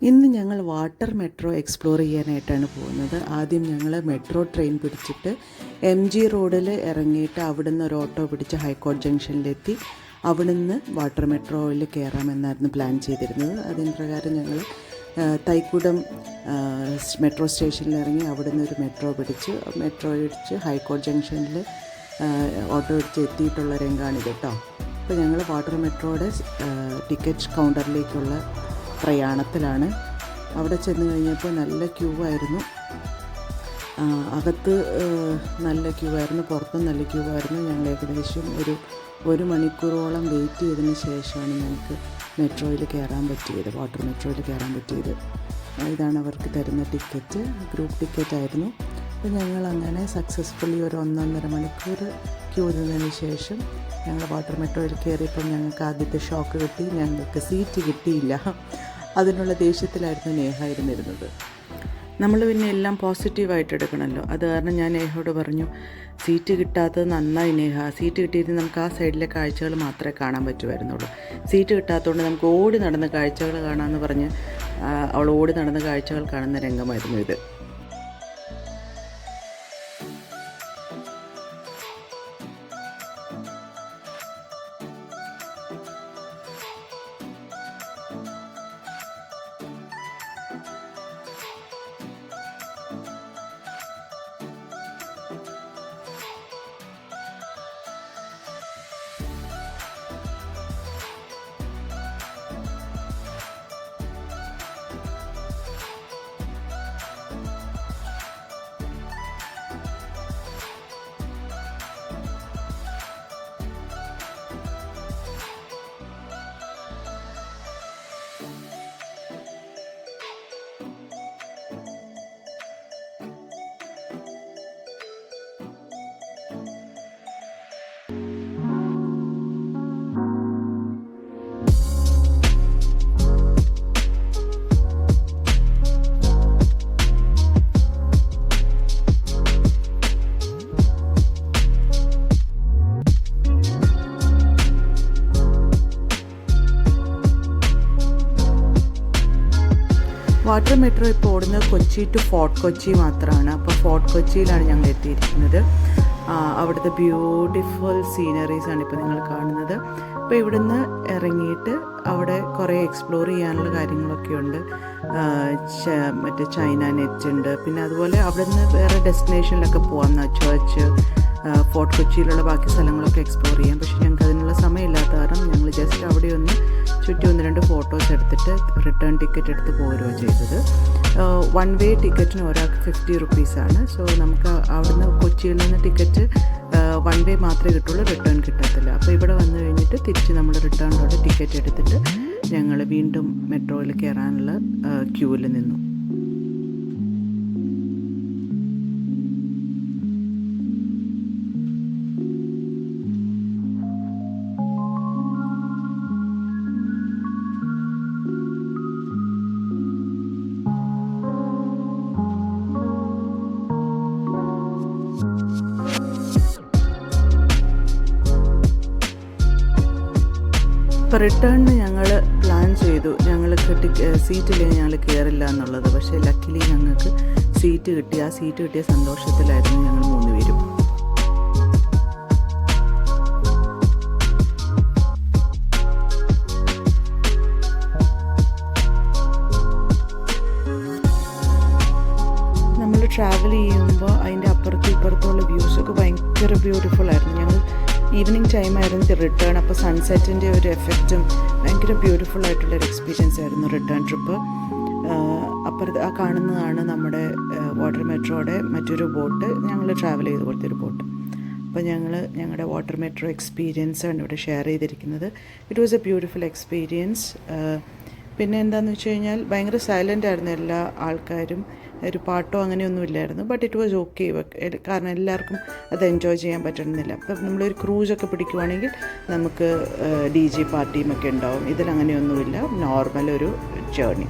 ഇന്ന് ഞങ്ങൾ water metro explore ചെയ്യാനായിട്ടാണ് പോകുന്നത്. ആദ്യം ഞങ്ങൾ മെട്രോ ട്രെയിൻ പിടിച്ചിട്ട് MG റോഡിൽ ഇറങ്ങിയിട്ട് അവിടുന്ന് ഒരു ഓട്ടോ പിടിച്ച് ഹൈക്കോർട്ട് ജംഗ്ഷനിലെത്തി അവിടുന്ന് വാട്ടർ മെട്രോയിൽ കയറാമെന്നായിരുന്നു പ്ലാൻ ചെയ്തിരുന്നത്. അതിന് പ്രകാരം ഞങ്ങൾ തൈക്കുടം മെട്രോ സ്റ്റേഷനിൽ ഇറങ്ങി അവിടുന്ന് ഒരു മെട്രോ പിടിച്ച് ഹൈക്കോർട്ട് ജംഗ്ഷനിൽ ഓട്ടോ പിടിച്ച് എത്തിയിട്ടുള്ള രംഗമാണിത് കേട്ടോ. അപ്പോൾ ഞങ്ങൾ വാട്ടർ മെട്രോയുടെ ടിക്കറ്റ് കൗണ്ടറിലേക്കുള്ള പ്രയാണത്തിലാണ്. അവിടെ ചെന്ന് കഴിഞ്ഞപ്പോൾ നല്ല ക്യൂ ആയിരുന്നു. അകത്ത് നല്ല ക്യൂ ആയിരുന്നു, പുറത്തും നല്ല ക്യൂ ആയിരുന്നു. ഞങ്ങൾ ഏകദേശം ഒരു മണിക്കൂറോളം വെയിറ്റ് ചെയ്തതിന് ശേഷമാണ് ഞങ്ങൾക്ക് മെട്രോയിൽ കയറാൻ പറ്റിയത്, വാട്ടർ മെട്രോയിൽ കയറാൻ പറ്റിയത്. ഇതാണ് അവർക്ക് തരുന്ന ടിക്കറ്റ്, ഗ്രൂപ്പ് ടിക്കറ്റ് ആയിരുന്നു. അപ്പോൾ ഞങ്ങൾ അങ്ങനെ സക്സസ്ഫുള്ളി ഒരു 1.5 മണിക്കൂർ ക്യൂ നിന്നതിന് ശേഷം ഞങ്ങൾ വാട്ടർ മെട്രോയിൽ കയറിയപ്പോൾ ഞങ്ങൾക്ക് ആദ്യത്തെ ഷോക്ക് കിട്ടി. ഞങ്ങൾക്ക് സീറ്റ് കിട്ടിയില്ല. അതിനുള്ള ദേഷ്യത്തിലായിരുന്നു നേഹ ഇരുന്നിരുന്നത്. നമ്മൾ പിന്നെ എല്ലാം പോസിറ്റീവായിട്ട് എടുക്കണമല്ലോ. അത് കാരണം ഞാൻ നേഹയോട് പറഞ്ഞു, സീറ്റ് കിട്ടാത്തത് നന്നായി നേഹ, സീറ്റ് കിട്ടിയിട്ട് നമുക്ക് ആ സൈഡിലെ കാഴ്ചകൾ മാത്രമേ കാണാൻ പറ്റുമായിരുന്നുള്ളൂ. സീറ്റ് കിട്ടാത്തതുകൊണ്ട് നമുക്ക് ഓടി നടന്ന കാഴ്ചകൾ കാണാമെന്ന് പറഞ്ഞ് അവൾ ഓടി നടന്ന കാഴ്ചകൾ കാണുന്ന രംഗമായിരുന്നു ഇത്. വാട്ടർ മെട്രോ ഇപ്പോൾ ഓടുന്നത് കൊച്ചി ടു ഫോർട്ട് കൊച്ചി മാത്രമാണ്. അപ്പോൾ ഫോർട്ട് കൊച്ചിയിലാണ് ഞങ്ങൾ എത്തിയിരിക്കുന്നത്. അവിടുത്തെ ബ്യൂട്ടിഫുൾ സീനറീസാണ് ഇപ്പോൾ നിങ്ങൾ കാണുന്നത്. അപ്പോൾ ഇവിടുന്ന് ഇറങ്ങിയിട്ട് അവിടെ കുറേ എക്സ്പ്ലോർ ചെയ്യാനുള്ള കാര്യങ്ങളൊക്കെ ഉണ്ട്. മറ്റേ ചൈന നെറ്റ് ഉണ്ട്. പിന്നെ അതുപോലെ അവിടെ നിന്ന് വേറെ ഡെസ്റ്റിനേഷനിലൊക്കെ പോകാം, ചർച്ച്, ഫോർട്ട് കൊച്ചിയിലുള്ള ബാക്കി സ്ഥലങ്ങളൊക്കെ എക്സ്പ്ലോർ ചെയ്യാം. പക്ഷേ ഞങ്ങൾക്ക് അതിനുള്ള സമയമില്ലാത്ത കാരണം ഞങ്ങൾ ജസ്റ്റ് അവിടെ ഒന്ന് ചുറ്റി 1-2 ഫോട്ടോസ് എടുത്തിട്ട് റിട്ടേൺ ടിക്കറ്റ് എടുത്ത് പോരുകയാണ് ചെയ്തത്. 1 വേ ടിക്കറ്റിന് ഒരാൾക്ക് 50 റുപ്പീസാണ്. സോ നമുക്ക് അവിടുന്ന് കൊച്ചിയിൽ നിന്ന് ടിക്കറ്റ് 1 വേ മാത്രമേ കിട്ടുള്ളൂ, റിട്ടേൺ കിട്ടത്തില്ല. അപ്പോൾ ഇവിടെ വന്നു കഴിഞ്ഞിട്ട് തിരിച്ച് നമ്മൾ റിട്ടേണിലൂടെ ടിക്കറ്റ് എടുത്തിട്ട് ഞങ്ങൾ വീണ്ടും മെട്രോയിൽ കയറാനുള്ള ക്യൂവിൽ നിന്നു. ഇപ്പോൾ റിട്ടേണിന് ഞങ്ങൾ പ്ലാൻ ചെയ്തു, സീറ്റില്ലെങ്കിൽ ഞങ്ങൾ കയറില്ല എന്നുള്ളത്. പക്ഷേ ലക്കിലി ഞങ്ങൾക്ക് സീറ്റ് കിട്ടി. ആ സീറ്റ് കിട്ടിയ സന്തോഷത്തിലായിരുന്നു ഞങ്ങൾ 3 പേരും. നമ്മൾ ട്രാവൽ ചെയ്യുമ്പോൾ അതിൻ്റെ അപ്പുറത്തും ഇപ്പുറത്തുള്ള വ്യൂസൊക്കെ ഭയങ്കര ബ്യൂട്ടിഫുൾ ആയിരുന്നു. ഞങ്ങൾ ഈവനിങ് ടൈമായിരുന്നു റിട്ടേൺ. അപ്പോൾ സൺസെറ്റിൻ്റെ ഒരു എഫക്റ്റും ഭയങ്കര ബ്യൂട്ടിഫുൾ ആയിട്ടുള്ളൊരു എക്സ്പീരിയൻസ് ആയിരുന്നു റിട്ടേൺ ട്രിപ്പ്. അപ്പുറത്ത് ആ കാണുന്നതാണ് നമ്മുടെ വാട്ടർ മെട്രോയുടെ മറ്റൊരു ബോട്ട്, ഞങ്ങൾ ട്രാവൽ ചെയ്ത് കൊടുത്തൊരു ബോട്ട്. അപ്പോൾ ഞങ്ങളുടെ വാട്ടർ മെട്രോ എക്സ്പീരിയൻസാണ് ഇവിടെ ഷെയർ ചെയ്തിരിക്കുന്നത്. It was A beautiful experience. പിന്നെ എന്താണെന്ന് വെച്ച് കഴിഞ്ഞാൽ ഭയങ്കര സൈലൻ്റ് ആയിരുന്നു എല്ലാ ആൾക്കാരും. ഒരു പാട്ടോ അങ്ങനെയൊന്നും ഇല്ലായിരുന്നു. ബട്ട് ഇറ്റ് വാസ് ഓക്കെ, കാരണം എല്ലാവർക്കും അത് എൻജോയ് ചെയ്യാൻ പറ്റണമെന്നില്ല. അപ്പം നമ്മളൊരു ക്രൂസൊക്കെ പിടിക്കുവാണെങ്കിൽ നമുക്ക് DJ പാർട്ടിയും ഒക്കെ ഉണ്ടാവും. ഇതിലങ്ങനെയൊന്നുമില്ല, നോർമൽ ഒരു ജേർണി.